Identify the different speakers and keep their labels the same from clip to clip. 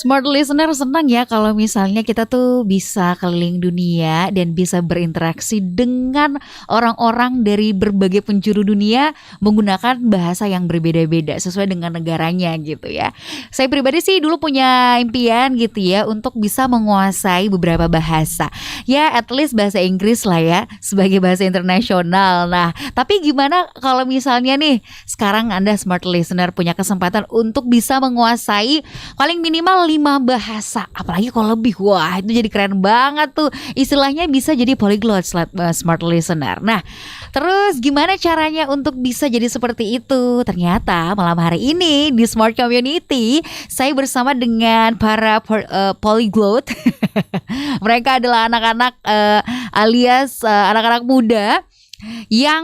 Speaker 1: Smart listener, senang ya kalau misalnya kita tuh bisa keliling dunia dan bisa berinteraksi dengan orang-orang dari berbagai penjuru dunia menggunakan bahasa yang berbeda-beda sesuai dengan negaranya gitu ya. Saya pribadi sih dulu punya impian gitu ya untuk bisa menguasai beberapa bahasa. Ya at least bahasa Inggris lah ya sebagai bahasa internasional. Nah, tapi gimana kalau misalnya nih sekarang Anda smart listener punya kesempatan untuk bisa menguasai paling minimal 5 bahasa, apalagi kalau lebih, wah itu jadi keren banget tuh. Istilahnya bisa jadi polyglot smart listener. Nah, terus gimana caranya untuk bisa jadi seperti itu? Ternyata malam hari ini di Smart Community saya bersama dengan para polyglot. Mereka adalah anak-anak alias anak-anak muda yang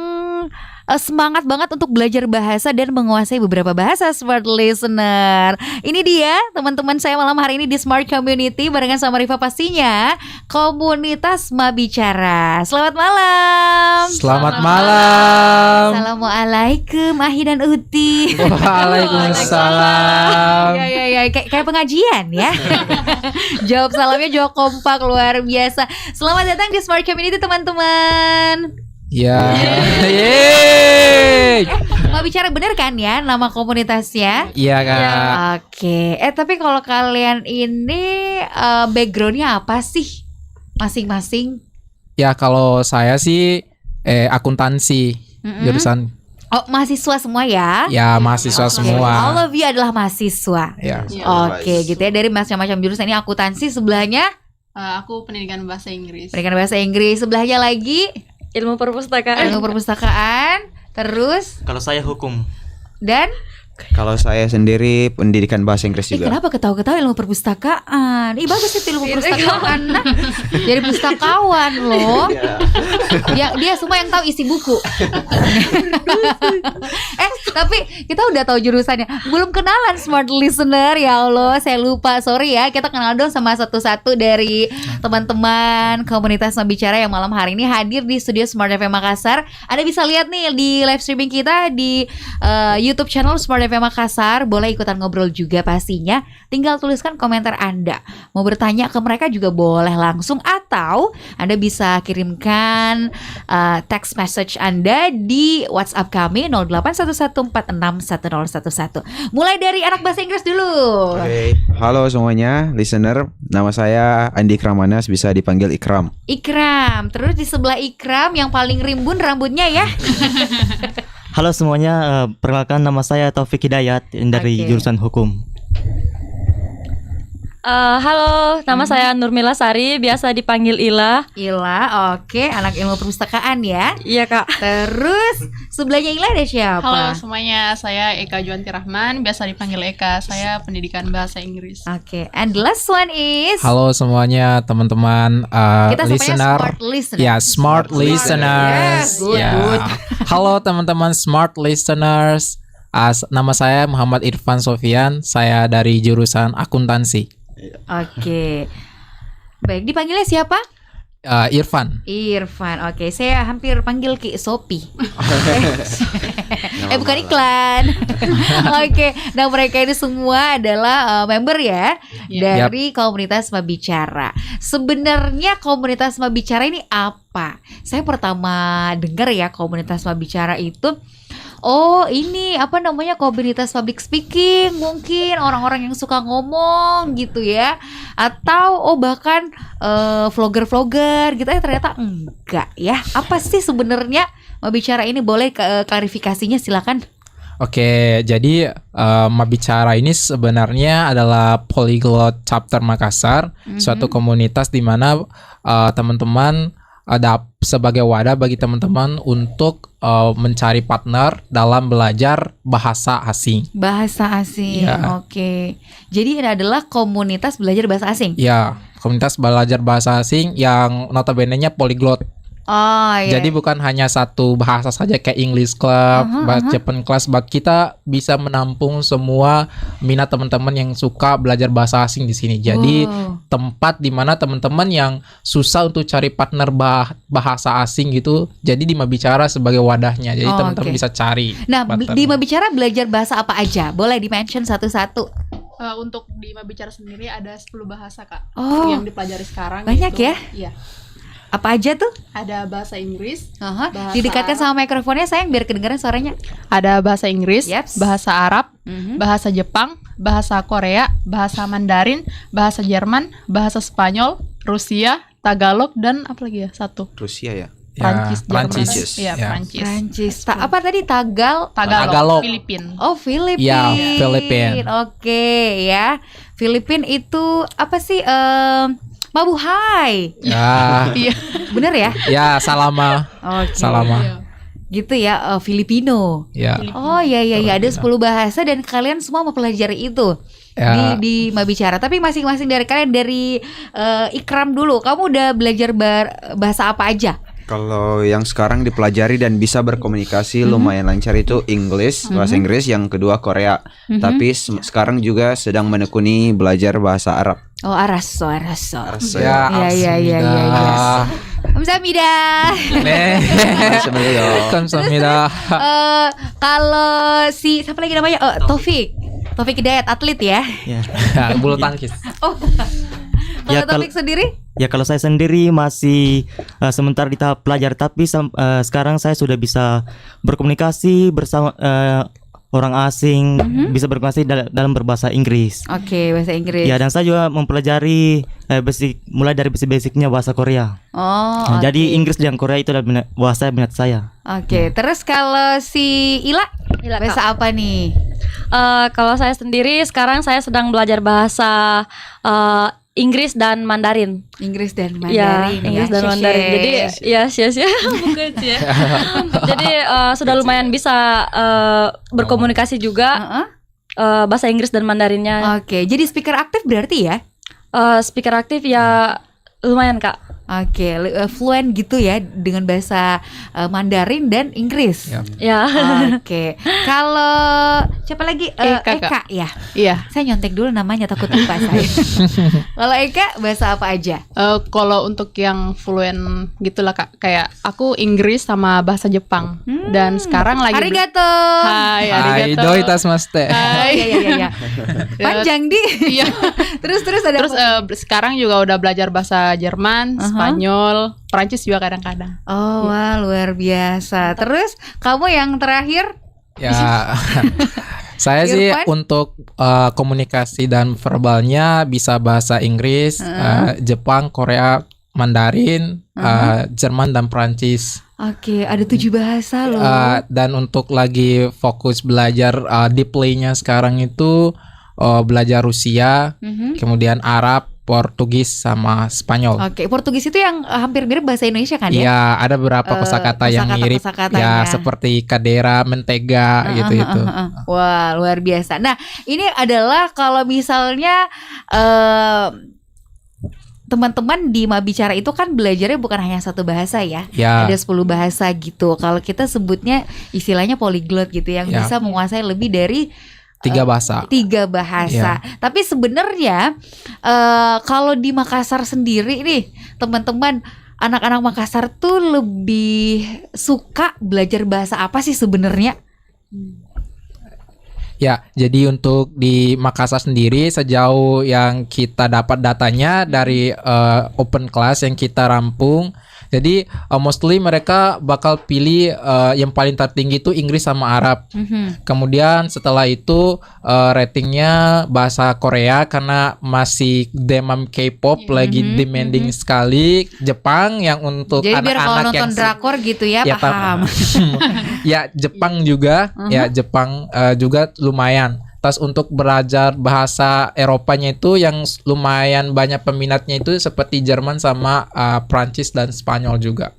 Speaker 1: semangat banget untuk belajar bahasa dan menguasai beberapa bahasa smart listener. Ini dia teman-teman saya malam hari ini di Smart Community barengan sama Riva pastinya komunitas Mabicara. Selamat malam.
Speaker 2: Selamat malam.
Speaker 1: Assalamualaikum Ahi dan Uti.
Speaker 2: Waalaikumsalam.
Speaker 1: Ya, kayak pengajian ya. Jawab salamnya jawab kompak luar biasa. Selamat datang di Smart Community teman-teman.
Speaker 2: Ya, yeay.
Speaker 1: Mabicara bener kan ya nama komunitasnya?
Speaker 2: Iya Kak.
Speaker 1: Oke. Tapi kalau kalian ini backgroundnya apa sih masing-masing?
Speaker 2: Ya kalau saya sih akuntansi jurusan.
Speaker 1: Oh mahasiswa semua ya?
Speaker 2: Ya mahasiswa semua.
Speaker 1: All of you adalah mahasiswa.
Speaker 2: Ya.
Speaker 1: Oke gitu ya, dari macam-macam jurusan. Ini akuntansi, sebelahnya
Speaker 3: aku pendidikan bahasa Inggris.
Speaker 1: pendidikan bahasa Inggris, sebelahnya lagi
Speaker 4: Ilmu perpustakaan.
Speaker 1: ilmu perpustakaan. Terus
Speaker 5: Kalau saya hukum.
Speaker 1: dan
Speaker 6: Kalau saya sendiri pendidikan bahasa Inggris juga.
Speaker 1: kenapa ketawa-ketawa ilmu perpustakaan? Bagus itu ilmu perpustakaan. Nah, jadi pustakawan loh. Dia semua yang tahu isi buku. Tapi kita udah tahu jurusannya. Belum kenalan smart listener, ya Allah, saya lupa. Sorry ya. Kita kenal dong sama satu-satu dari teman-teman komunitas Mabicara yang malam hari ini hadir di studio Smart FM Makassar. Anda bisa lihat nih di live streaming kita di YouTube channel Smart FM Makassar. Boleh ikutan ngobrol juga pastinya. Tinggal tuliskan komentar Anda. Mau bertanya ke mereka juga boleh langsung, atau Anda bisa kirimkan text message Anda di WhatsApp kami 0811461011. Mulai dari anak bahasa Inggris dulu.
Speaker 6: Oke. Halo semuanya, listener. Nama saya Andi Kramanas, bisa dipanggil Ikram.
Speaker 1: Ikram. Terus di sebelah Ikram yang paling rimbun rambutnya ya.
Speaker 5: Halo semuanya, perkenalkan nama saya Taufik Hidayat dari
Speaker 1: Oke.
Speaker 5: jurusan hukum.
Speaker 4: Halo, nama saya Nurmila Sari, biasa dipanggil Ila.
Speaker 1: Ila, oke, anak ilmu perpustakaan ya.
Speaker 4: Iya Kak.
Speaker 1: Terus sebelahnya Ila ada siapa?
Speaker 3: Halo semuanya, saya Eka Juanti Rahman, biasa dipanggil Eka. Saya pendidikan bahasa Inggris.
Speaker 1: Oke, and the last one is
Speaker 2: Halo semuanya teman-teman
Speaker 1: kita
Speaker 2: listener.
Speaker 1: smart listener.
Speaker 2: Ya smart listeners.
Speaker 1: Yeah, good,
Speaker 2: Ya.
Speaker 1: good.
Speaker 2: Halo teman-teman smart listeners. Nama saya Muhammad Irfan Sofian. Saya dari jurusan akuntansi.
Speaker 1: Oke. Baik, dipanggilnya siapa?
Speaker 2: Irfan.
Speaker 1: Irfan. Oke, saya hampir panggil Ki Sopi. Bukan iklan. Oke, nah mereka ini semua adalah member ya dari komunitas Mabicara. Sebenarnya komunitas Mabicara ini apa? Saya pertama dengar ya komunitas Mabicara itu, oh ini apa namanya, komunitas public speaking, mungkin orang-orang yang suka ngomong gitu ya, atau bahkan vlogger-vlogger gitu. Ternyata enggak ya. Apa sih sebenarnya Mabicara ini? Boleh klarifikasinya silakan.
Speaker 2: Oke, jadi Mabicara ini sebenarnya adalah Polyglot Chapter Makassar, suatu komunitas di mana teman-teman ada sebagai wadah bagi teman-teman untuk mencari partner dalam belajar bahasa asing.
Speaker 1: Bahasa asing,
Speaker 2: Ya.
Speaker 1: Oke. Jadi ini adalah komunitas belajar bahasa asing.
Speaker 2: Ya, komunitas belajar bahasa asing yang notabene-nya polyglot.
Speaker 1: Oh iya.
Speaker 2: Jadi bukan hanya satu bahasa saja kayak English Club, Japan Class, kita bisa menampung semua minat teman-teman yang suka belajar bahasa asing di sini. Jadi tempat di mana teman-teman yang susah untuk cari partner bahasa asing gitu, jadi di Mabicara sebagai wadahnya. Jadi teman-teman bisa cari.
Speaker 1: Nah,
Speaker 2: partner.
Speaker 1: di Mabicara belajar bahasa apa aja? Boleh di-mention satu-satu.
Speaker 3: Untuk di Mabicara sendiri ada 10 bahasa Kak
Speaker 1: Oh,
Speaker 3: yang dipelajari sekarang.
Speaker 1: banyak
Speaker 3: yaitu-
Speaker 1: ya?
Speaker 3: Iya.
Speaker 1: apa aja tuh?
Speaker 3: Ada bahasa Inggris,
Speaker 1: Aha,
Speaker 3: bahasa
Speaker 1: didekatkan
Speaker 3: Arab.
Speaker 1: sama mikrofonnya sayang biar kedengaran suaranya.
Speaker 3: ada bahasa Inggris,
Speaker 1: Yaps.
Speaker 3: bahasa Arab,
Speaker 1: Mhm.
Speaker 3: bahasa Jepang, bahasa Korea, bahasa Mandarin, bahasa Jerman, bahasa Spanyol, Rusia, Tagalog, dan apa lagi ya? Satu.
Speaker 6: Rusia ya.
Speaker 3: Prancis, Jerman.
Speaker 2: Prancis.
Speaker 3: Iya,
Speaker 2: Ya.
Speaker 3: Prancis.
Speaker 1: Prancis. Apa tadi Tagalog?
Speaker 2: Tagalog.
Speaker 3: Filipin.
Speaker 1: Oh, Filipin.
Speaker 2: Ya, Filipin.
Speaker 1: Oke, ya. Filipin itu apa sih? Mabuhay.
Speaker 2: Ya,
Speaker 3: Iya.
Speaker 1: Bener ya?
Speaker 2: ya salama,
Speaker 1: Oke.
Speaker 2: salama.
Speaker 3: Iya.
Speaker 1: Gitu ya, Filipino.
Speaker 2: Ya,
Speaker 1: Oh iya iya iya, ada 10 bahasa dan kalian semua mempelajari itu
Speaker 2: ya.
Speaker 1: di Mabicara. Tapi masing-masing dari kalian, dari Ikram dulu, kamu udah belajar bahasa apa aja?
Speaker 6: Kalau yang sekarang dipelajari dan bisa berkomunikasi lumayan lancar itu English, bahasa Inggris, yang kedua Korea. Tapi sekarang juga sedang menekuni belajar bahasa Arab.
Speaker 1: Oh, Araso.
Speaker 2: Ya,
Speaker 1: Iya. Kamsahamnida.
Speaker 2: Kamsahamnida.
Speaker 1: Kalau si siapa lagi namanya? Taufik Hidayat, atlet ya.
Speaker 5: Ya.
Speaker 2: Ya, bulu tangkis.
Speaker 1: Kalau
Speaker 5: Ya,
Speaker 1: Taufik sendiri?
Speaker 5: Ya kalau saya sendiri masih sementara di tahap pelajar, tapi sekarang saya sudah bisa berkomunikasi bersama orang asing, bisa berkomunikasi dalam berbahasa Inggris.
Speaker 1: Oke, bahasa Inggris.
Speaker 5: Ya, dan saya juga mempelajari mulai dari basic-basicnya bahasa Korea.
Speaker 1: Oh,
Speaker 5: Nah,
Speaker 1: oke.
Speaker 5: Jadi Inggris dan Korea itu adalah minat saya.
Speaker 1: Oke, terus kalau si Ila bahasa apa nih?
Speaker 4: Kalau saya sendiri sekarang saya sedang belajar bahasa Inggris dan Mandarin.
Speaker 1: Inggris dan
Speaker 4: Ya,
Speaker 1: Mandarin.
Speaker 4: Inggris dan Mandarin. Jadi ya sia-sia bukan sih ya. Jadi sudah lumayan bisa berkomunikasi juga
Speaker 1: Heeh.
Speaker 4: bahasa Inggris dan Mandarinnya.
Speaker 1: Oke, jadi speaker aktif berarti ya?
Speaker 4: Speaker aktif ya lumayan Kak.
Speaker 1: Oke, fluent gitu ya dengan bahasa Mandarin dan Inggris.
Speaker 2: Ya.
Speaker 4: Ya.
Speaker 1: Oke, kalau siapa lagi?
Speaker 3: Eka,
Speaker 1: Eka ya.
Speaker 3: Iya.
Speaker 1: Saya nyontek dulu namanya takut lupa saya. Kalau Eka bahasa apa aja?
Speaker 3: Kalau untuk yang fluent gitulah Kak, kayak aku Inggris sama bahasa Jepang. Dan sekarang lagi
Speaker 1: Arigato.
Speaker 3: Hai,
Speaker 2: Hai,
Speaker 3: arigato.
Speaker 2: doitasmaste.
Speaker 1: Oh, iya. Panjang di.
Speaker 3: Iya.
Speaker 1: terus ada
Speaker 3: Terus
Speaker 1: apa?
Speaker 3: sekarang juga udah belajar bahasa Jerman, Spanyol, Prancis juga kadang-kadang.
Speaker 1: Oh, wah luar biasa. Terus kamu yang terakhir?
Speaker 2: Ya, saya sih
Speaker 1: Irfan?
Speaker 2: untuk komunikasi dan verbalnya bisa bahasa Inggris, Jepang, Korea, Mandarin, Jerman dan Prancis.
Speaker 1: Oke, ada 7 bahasa loh.
Speaker 2: Dan untuk lagi fokus belajar deeply-nya sekarang itu belajar Rusia, kemudian Arab, Portugis sama Spanyol.
Speaker 1: Oke, Portugis itu yang hampir mirip bahasa Indonesia kan ya?
Speaker 2: Iya, ada beberapa kosakata yang mirip.
Speaker 1: kosakata-kosakatanya.
Speaker 2: Ya, seperti kadera, mentega gitu.
Speaker 1: Wah, luar biasa. Nah, ini adalah kalau misalnya teman-teman di Mabicara itu kan belajarnya bukan hanya satu bahasa ya.
Speaker 2: Ya.
Speaker 1: Ada 10 bahasa gitu. Kalau kita sebutnya istilahnya polyglot gitu, yang
Speaker 2: Ya.
Speaker 1: bisa menguasai lebih dari
Speaker 2: 3 bahasa.
Speaker 1: 3 bahasa. Tapi sebenarnya kalau di Makassar sendiri nih, teman-teman, anak-anak Makassar tuh lebih suka belajar bahasa apa sih sebenarnya?
Speaker 2: Ya, jadi untuk di Makassar sendiri sejauh yang kita dapat datanya dari open class yang kita rampung, jadi mostly mereka bakal pilih yang paling tertinggi itu Inggris sama Arab. Kemudian setelah itu ratingnya bahasa Korea karena masih demam K-pop lagi demanding sekali. Jepang yang untuk
Speaker 1: Jadi biar kalau
Speaker 2: anak-anak yang
Speaker 1: nonton drakor gitu ya,
Speaker 2: Ya,
Speaker 1: paham.
Speaker 2: ya Jepang juga, ya Jepang juga lumayan. Terus untuk belajar bahasa Eropanya itu yang lumayan banyak peminatnya itu seperti Jerman sama Prancis dan Spanyol juga.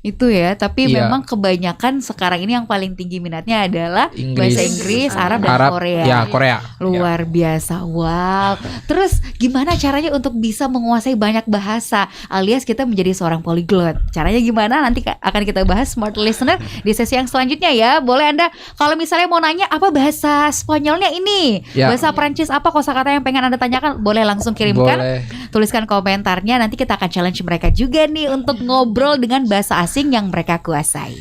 Speaker 1: Itu ya, tapi
Speaker 2: Iya.
Speaker 1: memang kebanyakan sekarang ini yang paling tinggi minatnya adalah bahasa Inggris, Arab dan Korea.
Speaker 2: Ya, Korea.
Speaker 1: Luar biasa, wow. Terus gimana caranya untuk bisa menguasai banyak bahasa, alias kita menjadi seorang polyglot? Caranya gimana? Nanti akan kita bahas smart listener di sesi yang selanjutnya ya. Boleh Anda kalau misalnya mau nanya apa bahasa Spanyolnya ini,
Speaker 2: Ya.
Speaker 1: bahasa Prancis apa kosakata yang pengen Anda tanyakan, boleh langsung kirimkan.
Speaker 2: Boleh.
Speaker 1: Tuliskan komentarnya, nanti kita akan challenge mereka juga nih untuk ngobrol dengan bahasa asing yang mereka kuasai.